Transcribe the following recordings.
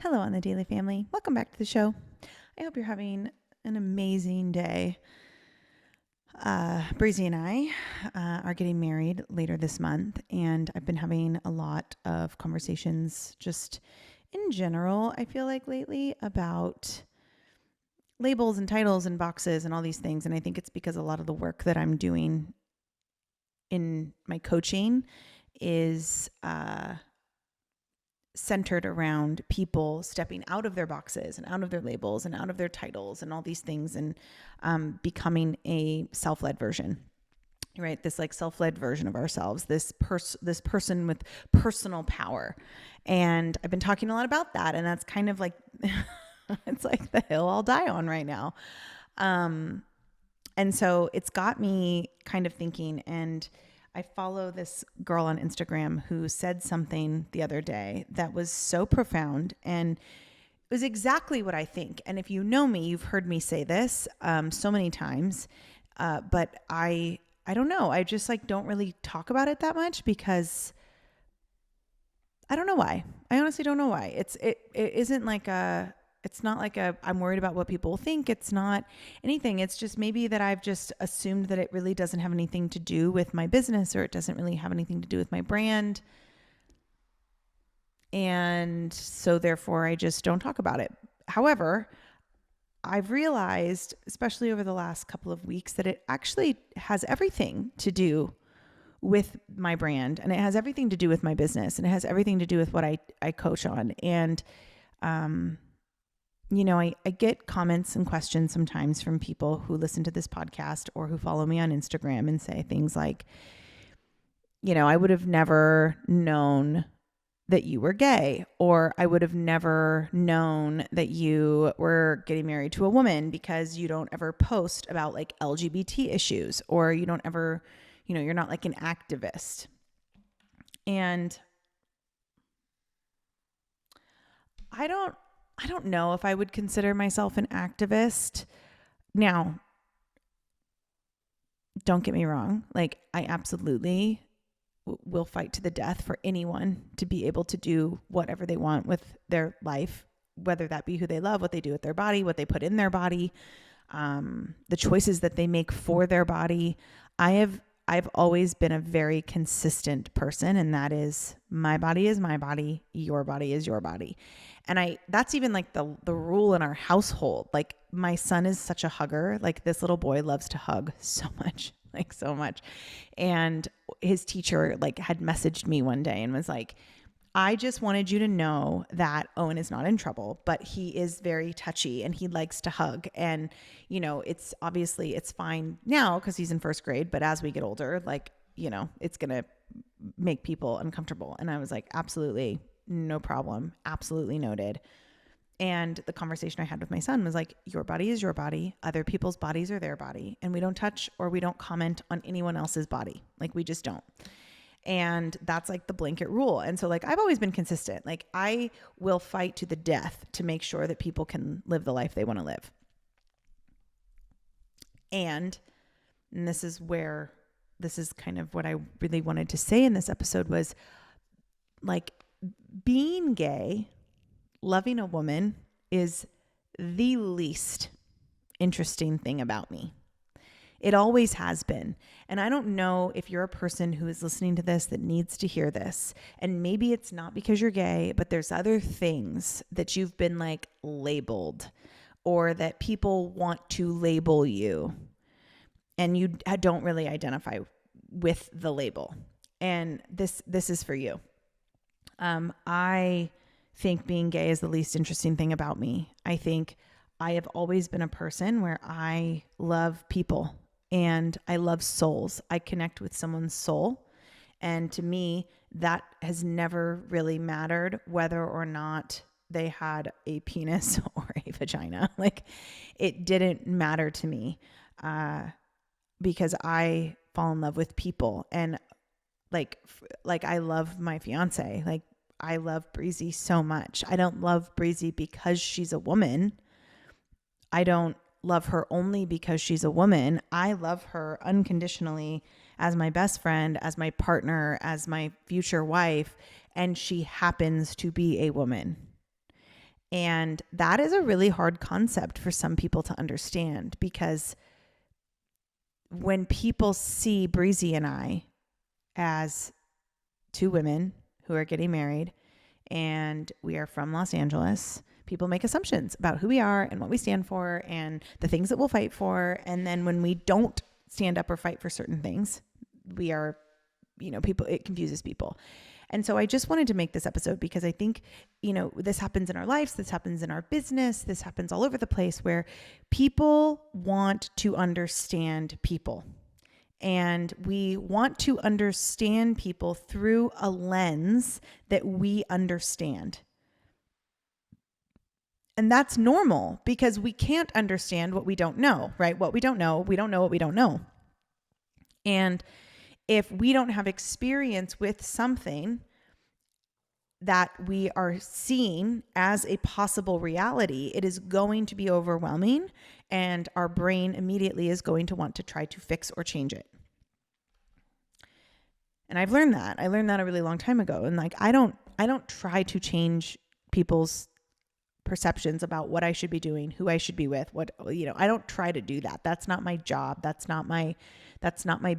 Hello, On the Daily Family. Welcome back to the show. I hope you're having an amazing day. Breezy and I are getting married later this month, and I've been having a lot of conversations just in general, I feel like lately, about labels and titles and boxes and all these things. And I think it's because a lot of the work that I'm doing in my coaching is centered around people stepping out of their boxes and out of their labels and out of their titles and all these things, and becoming a self-led version, right? This like self-led version of ourselves, this person with personal power. And I've been talking a lot about that, and that's kind of like it's like the hill I'll die on right now. And so it's got me kind of thinking, and I follow this girl on Instagram who said something the other day that was so profound, and it was exactly what I think. And if you know me, you've heard me say this so many times, but I don't know. I just like don't really talk about it that much because I don't know why. I honestly don't know why. It isn't like it's not like I'm worried about what people think. It's not anything. It's just maybe that I've just assumed that it really doesn't have anything to do with my business, or it doesn't really have anything to do with my brand. And so therefore I just don't talk about it. However, I've realized, especially over the last couple of weeks, that it actually has everything to do with my brand, and it has everything to do with my business, and it has everything to do with what I coach on. And, I get comments and questions sometimes from people who listen to this podcast or who follow me on Instagram and say things like, I would have never known that you were gay, or I would have never known that you were getting married to a woman because you don't ever post about like LGBT issues, or you don't ever, you're not like an activist. And I don't know if I would consider myself an activist. Now, don't get me wrong. Like, I absolutely will fight to the death for anyone to be able to do whatever they want with their life, whether that be who they love, what they do with their body, what they put in their body, the choices that they make for their body. I've always been a very consistent person, and that is my body is my body, your body is your body. And that's even like the rule in our household. Like, my son is such a hugger. Like, this little boy loves to hug so much, like so much. And his teacher like had messaged me one day and was like, I just wanted you to know that Owen is not in trouble, but he is very touchy and he likes to hug. And, it's obviously it's fine now because he's in first grade, but as we get older, like, it's going to make people uncomfortable. And I was like, absolutely no problem. Absolutely noted. And the conversation I had with my son was like, your body is your body. Other people's bodies are their body. And we don't touch or we don't comment on anyone else's body. Like, we just don't. And that's like the blanket rule. And so like, I've always been consistent. Like, I will fight to the death to make sure that people can live the life they want to live. And this is kind of what I really wanted to say in this episode was like, being gay, loving a woman is the least interesting thing about me. It always has been. And I don't know if you're a person who is listening to this that needs to hear this. And maybe it's not because you're gay, but there's other things that you've been like labeled, or that people want to label you, and you don't really identify with the label. And this is for you. I think being gay is the least interesting thing about me. I think I have always been a person where I love people and I love souls. I connect with someone's soul. And to me, that has never really mattered whether or not they had a penis or a vagina. Like, it didn't matter to me, because I fall in love with people. And like I love my fiance. Like, I love Breezy so much. I don't love Breezy because she's a woman. I don't love her only because she's a woman. I love her unconditionally as my best friend, as my partner, as my future wife, and she happens to be a woman. And that is a really hard concept for some people to understand, because when people see Breezy and I as two women who are getting married and we are from Los Angeles, people make assumptions about who we are and what we stand for and the things that we'll fight for. And then when we don't stand up or fight for certain things, we are, people, it confuses people. And so I just wanted to make this episode because I think, this happens in our lives, this happens in our business, this happens all over the place, where people want to understand people. And we want to understand people through a lens that we understand. And that's normal, because we can't understand what we don't know, right? What we don't know what we don't know. And if we don't have experience with something that we are seeing as a possible reality, it is going to be overwhelming, and our brain immediately is going to want to try to fix or change it. And I've learned that. I learned that a really long time ago. And I don't try to change people's perceptions about what I should be doing, who I should be with, I don't try to do that. That's not my job. That's not my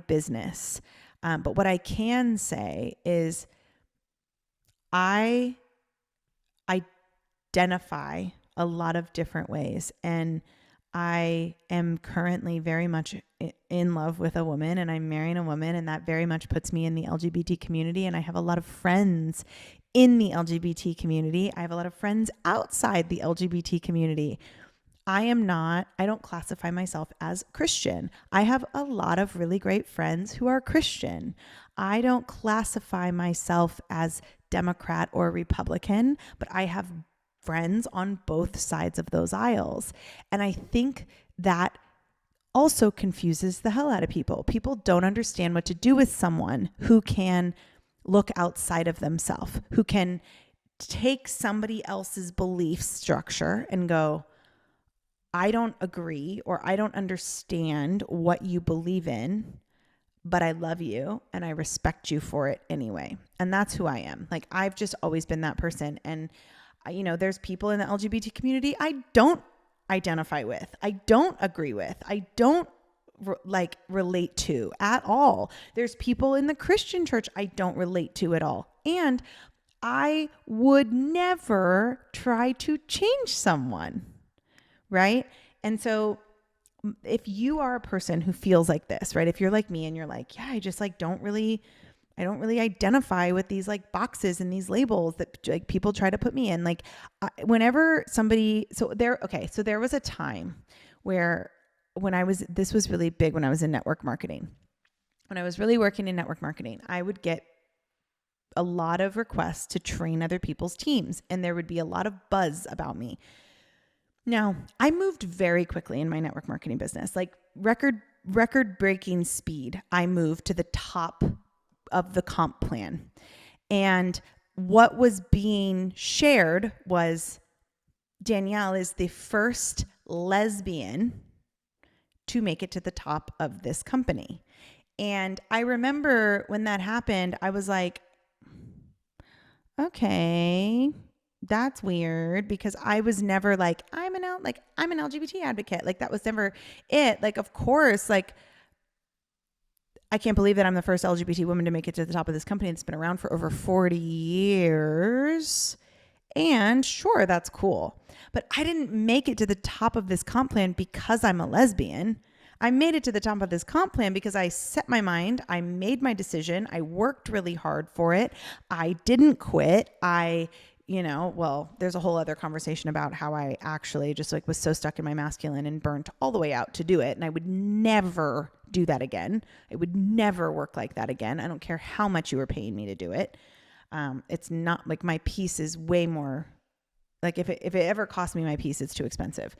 business. But what I can say is I identify a lot of different ways, and I am currently very much in love with a woman, and I'm marrying a woman, and that very much puts me in the LGBT community. And I have a lot of friends in the LGBT community. I have a lot of friends outside the LGBT community. I don't classify myself as Christian. I have a lot of really great friends who are Christian. I don't classify myself as Democrat or Republican, but I have friends on both sides of those aisles. And I think that also confuses the hell out of people. People don't understand what to do with someone who can look outside of themselves, who can take somebody else's belief structure and go, I don't agree, or I don't understand what you believe in, but I love you and I respect you for it anyway. And that's who I am. I've just always been that person. And there's people in the LGBT community I don't identify with, I don't agree with, I don't relate to at all. There's people in the Christian church I don't relate to at all. And I would never try to change someone, right? And so if you are a person who feels like this, right? If you're like me and you're like, yeah, I just don't really identify with these boxes and these labels that people try to put me in. Whenever somebody, so there was a time where this was really big when I was in network marketing. When I was really working in network marketing, I would get a lot of requests to train other people's teams, and there would be a lot of buzz about me. Now, I moved very quickly in my network marketing business, record-breaking speed. I moved to the top of the comp plan. And what was being shared was Danielle is the first lesbian to make it to the top of this company. And I remember when that happened, I was like, okay, that's weird, because I was never I'm an LGBT advocate. That was never it. Of course, I can't believe that I'm the first LGBT woman to make it to the top of this company that's been around for over 40 years. And sure, that's cool. But I didn't make it to the top of this comp plan because I'm a lesbian. I made it to the top of this comp plan because I set my mind, I made my decision, I worked really hard for it. I didn't quit. There's a whole other conversation about how I actually just was so stuck in my masculine and burnt all the way out to do it. And I would never do that again. I would never work like that again. I don't care how much you were paying me to do it. It's not my peace is way more if it ever cost me my peace, it's too expensive.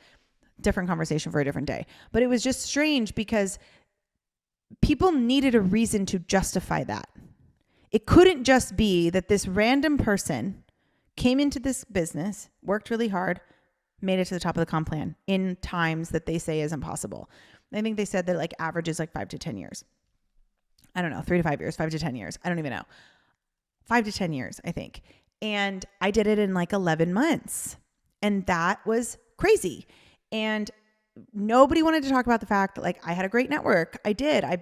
Different conversation for a different day. But it was just strange because people needed a reason to justify that. It couldn't just be that this random person came into this business, worked really hard, made it to the top of the comp plan in times that they say isn't possible. I think they said that average is 5 to 10 years. I don't know, 3 to 5 years, 5 to 10 years. I don't even know. 5 to 10 years, I think. And I did it in 11 months. And that was crazy. And nobody wanted to talk about the fact that like I had a great network. I did. I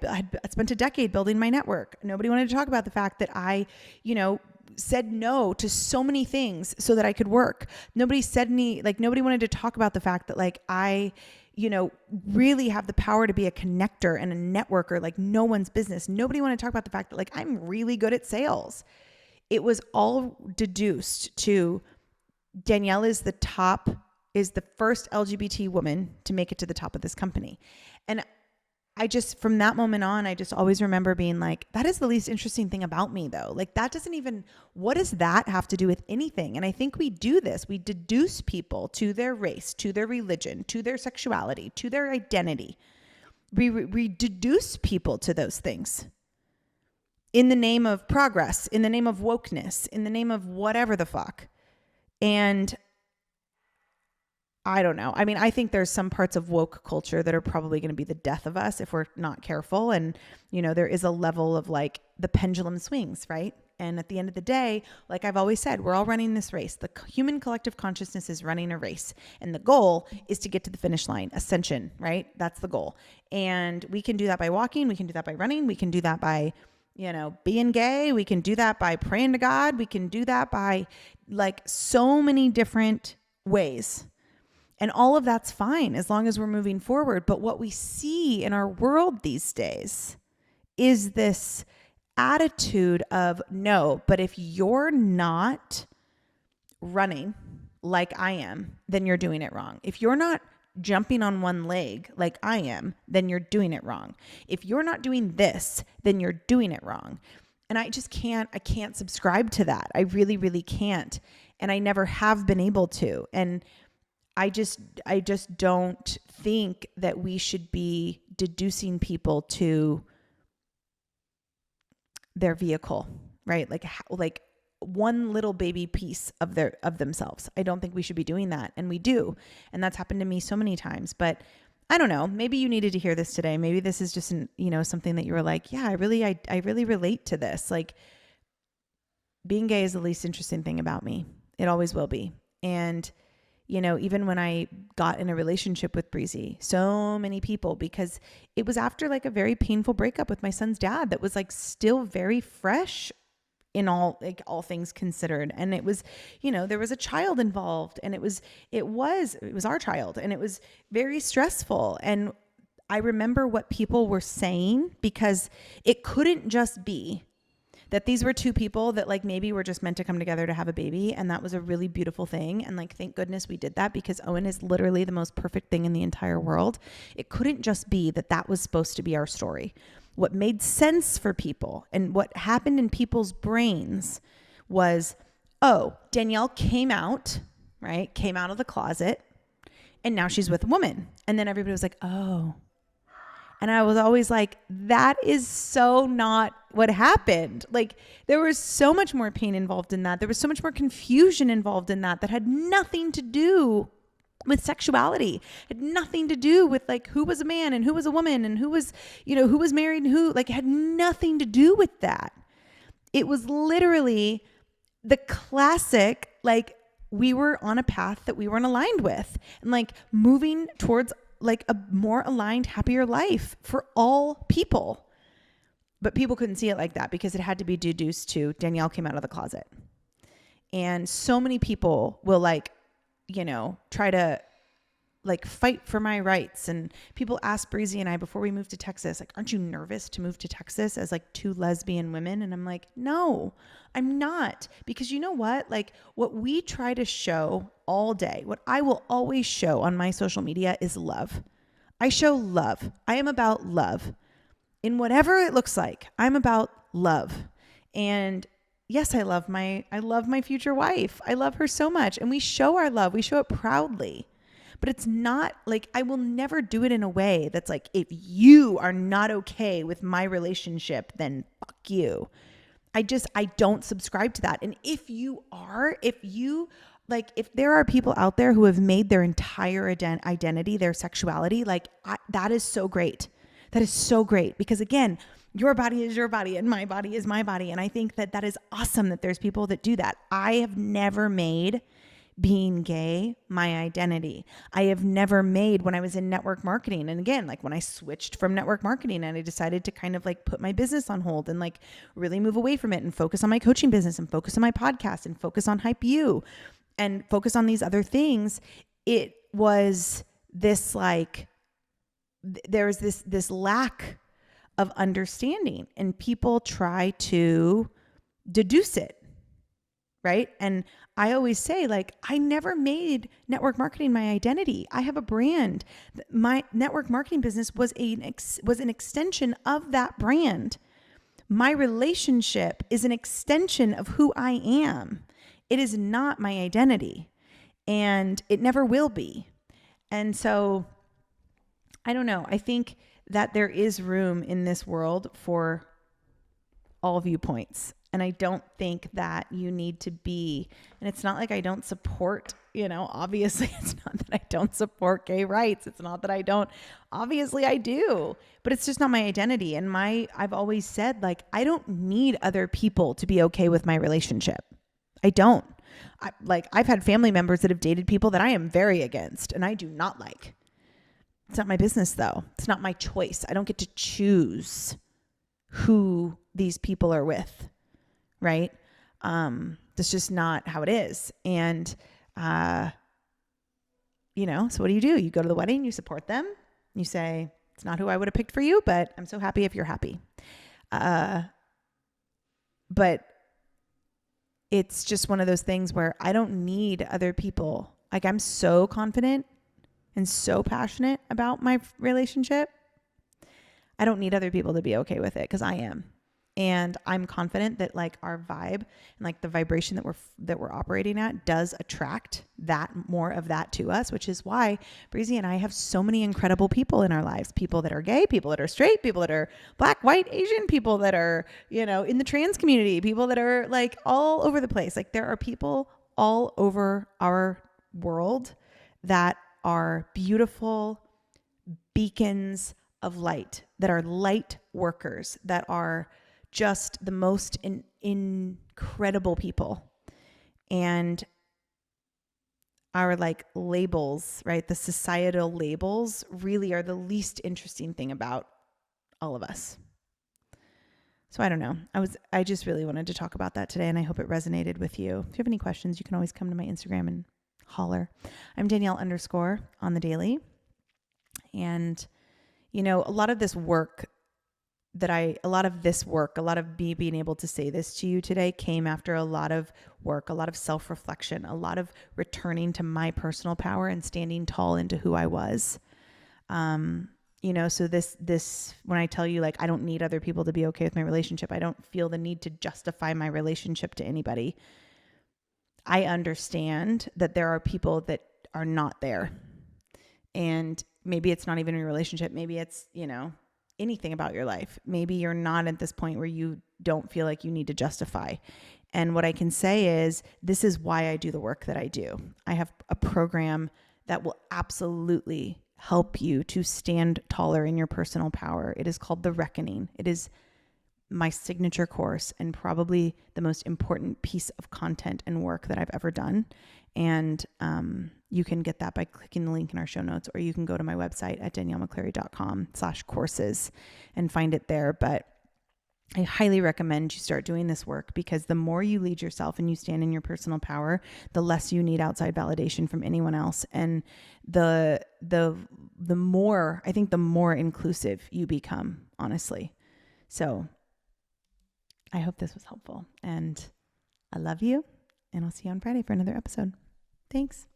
spent a decade building my network. Nobody wanted to talk about the fact that I, said no to so many things so that I could work. Nobody wanted to talk about the fact that like I, really have the power to be a connector and a networker like no one's business. Nobody wanted to talk about the fact that like I'm really good at sales. It was all deduced to Danielle is the first LGBT woman to make it to the top of this company. And I just, from that moment on, I just always remember being like, that is the least interesting thing about me though. Like what does that have to do with anything? And I think we do this. We deduce people to their race, to their religion, to their sexuality, to their identity. We deduce people to those things in the name of progress, in the name of wokeness, in the name of whatever the fuck. And I don't know. I mean, I think there's some parts of woke culture that are probably going to be the death of us if we're not careful. And, there is a level of like the pendulum swings, right? And at the end of the day, like I've always said, we're all running this race. The human collective consciousness is running a race. And the goal is to get to the finish line, ascension, right? That's the goal. And we can do that by walking. We can do that by running. We can do that by, being gay. We can do that by praying to God. We can do that by like so many different ways. And all of that's fine as long as we're moving forward. But what we see in our world these days is this attitude of no, but if you're not running like I am, then you're doing it wrong. If you're not jumping on one leg like I am, then you're doing it wrong. If you're not doing this, then you're doing it wrong. And I can't subscribe to that. I really, really can't. And I never have been able to. And I just don't think that we should be deducing people to their vehicle, right? Like one little baby piece of themselves. I don't think we should be doing that. And we do. And that's happened to me so many times, but I don't know, maybe you needed to hear this today. Maybe this is just something that you were like, yeah, I really relate to this. Like being gay is the least interesting thing about me. It always will be. And even when I got in a relationship with Breezy, so many people, because it was after like a very painful breakup with my son's dad that was like still very fresh in all things considered. And it was, there was a child involved, and it was our child, and it was very stressful. And I remember what people were saying, because it couldn't just be that these were two people that like maybe were just meant to come together to have a baby. And that was a really beautiful thing. And like, thank goodness we did that, because Owen is literally the most perfect thing in the entire world. It couldn't just be that was supposed to be our story. What made sense for people and what happened in people's brains was, oh, Danielle came out of the closet, and now she's with a woman. And then everybody was like, oh. And I was always like, that is so not what happened. Like there was so much more pain involved in that. There was so much more confusion involved in that had nothing to do with sexuality. It had nothing to do with like who was a man and who was a woman and who was married and who, like, it had nothing to do with that. It was literally the classic, like, we were on a path that we weren't aligned with, and like moving towards like a more aligned, happier life for all people. But people couldn't see it like that because it had to be deduced to Danielle came out of the closet. And so many people will try to like fight for my rights. And people ask Breezy and I before we moved to Texas, like, aren't you nervous to move to Texas as like two lesbian women? And I'm like, no, I'm not. Because you know what? Like what we try to show all day, what I will always show on my social media is love. I show love. I am about love. In whatever it looks like, I'm about love. And yes, I love my future wife. I love her so much. And we show our love. We show it proudly. But it's not like, I will never do it in a way that's like, if you are not okay with my relationship, then fuck you. I don't subscribe to that. And if there are people out there who have made their entire identity, their sexuality, that is so great. That is so great. Because again, your body is your body and my body is my body. And I think that is awesome that there's people that do that. I have never made being gay my identity. I have never made, when I was in network marketing, and again, like when I switched from network marketing and I decided to kind of like put my business on hold and like really move away from it and focus on my coaching business and focus on my podcast and focus on Hype You and focus on these other things, it was this like, there was this lack of understanding, and people try to deduce it, right? And I always say, like, I never made network marketing my identity. I have a brand. My network marketing business was an extension of that brand. My relationship is an extension of who I am. It is not my identity, and it never will be. And so I don't know. I think that there is room in this world for all viewpoints. And I don't think that you need to be, and it's not like I don't support, obviously it's not that I don't support gay rights. It's not that I don't, obviously I do, but it's just not my identity. And I've always said, like, I don't need other people to be okay with my relationship. I don't. I've had family members that have dated people that I am very against and I do not like. It's not my business though. It's not my choice. I don't get to choose who these people are with, right? That's just not how it is. And, so what do? You go to the wedding, you support them. You say, it's not who I would have picked for you, but I'm so happy if you're happy. But it's just one of those things where I don't need other people. Like, I'm so confident and so passionate about my relationship. I don't need other people to be okay with it because I am. And I'm confident that like our vibe and like the vibration that we're operating at does attract more of that to us, which is why Breezy and I have so many incredible people in our lives. People that are gay, people that are straight, people that are Black, white, Asian, people that are, in the trans community, people that are like all over the place. Like, there are people all over our world that are beautiful beacons of light, that are light workers, that are just the most incredible people. And our like labels, right? The societal labels really are the least interesting thing about all of us. So I don't know. I just really wanted to talk about that today, and I hope it resonated with you. If you have any questions, you can always come to my Instagram and holler. I'm Danielle _ on the daily. And, a lot of this work, a lot of me being able to say this to you today came after a lot of work, a lot of self-reflection, a lot of returning to my personal power and standing tall into who I was. So this, when I tell you, like, I don't need other people to be okay with my relationship, I don't feel the need to justify my relationship to anybody. I understand that there are people that are not there. And maybe it's not even a relationship. Maybe it's, anything about your life. Maybe you're not at this point where you don't feel like you need to justify. And what I can say is, this is why I do the work that I do. I have a program that will absolutely help you to stand taller in your personal power. It is called The Reckoning. It is my signature course and probably the most important piece of content and work that I've ever done. And you can get that by clicking the link in our show notes, or you can go to my website at daniellemccleary.com/courses and find it there. But I highly recommend you start doing this work, because the more you lead yourself and you stand in your personal power, the less you need outside validation from anyone else. And the more, I think, the more inclusive you become, honestly. So I hope this was helpful, and I love you, and I'll see you on Friday for another episode. Thanks.